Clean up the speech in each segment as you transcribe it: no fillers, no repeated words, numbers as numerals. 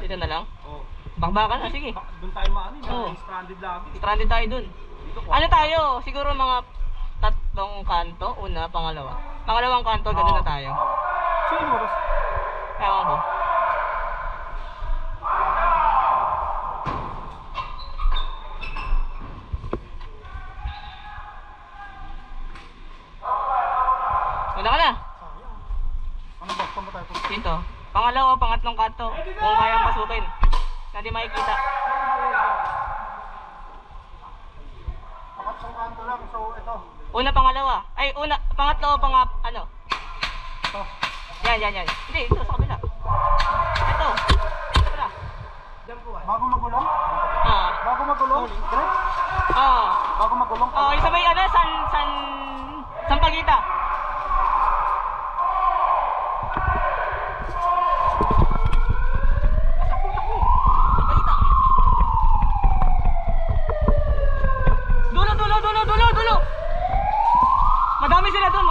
Dito na lang? Oo. Bakbakan na, sige. Doon tayo maano, stranded lagi. Stranded tayo dun. Ano tayo? Siguro mga tatlong kanto. Una, pangalawa. Pangalawang kanto, gano'n na tayo. Sino mo, boss? Ewan ko. Una ka na. Ano ba? Saan ba tayo? Dito. Pangalawa, pangatlong kanto. Kung kayang pasukin. Hindi makikita. Pangatlong kanto lang. So, ito. Una, pangalawa. Ay, una, pangatlo, ano? Ito. Yan. Hindi, ito, sa kabila. Ito. Ito pala. Bago magulong? Ah. Bago magulong? Direct? Ah. Bago magulong? Oh, isa may ano, San Pagita. Dulo. Marami sila doon.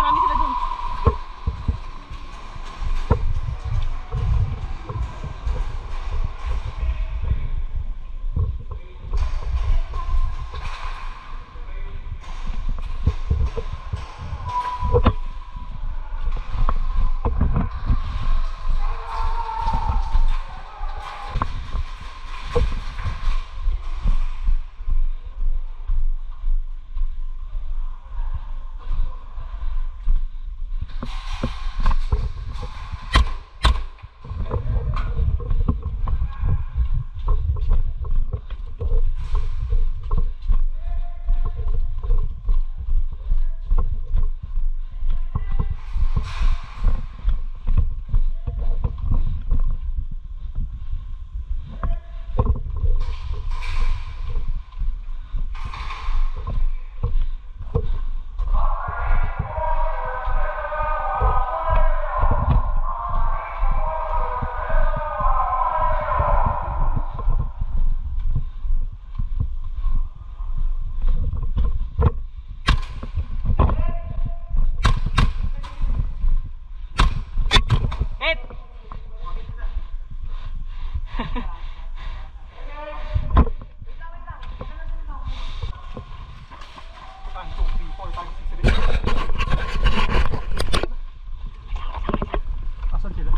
Asan sila?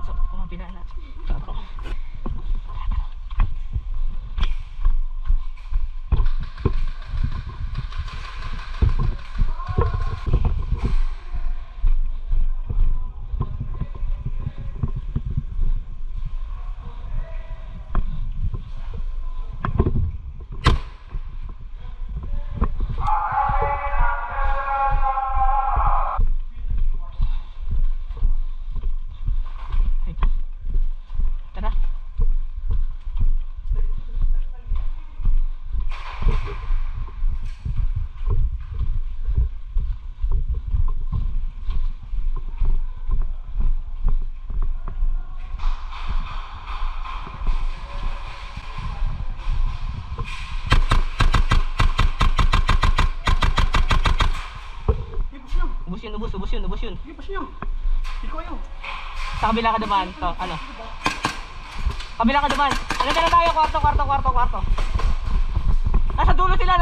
So, kumapila na. Tara. Ubus yun. Ikaw yun. Sa kabila ka naman. To, ano? Kabila ka naman. Ano na tayo? Kwarto. Nasa dulo sila,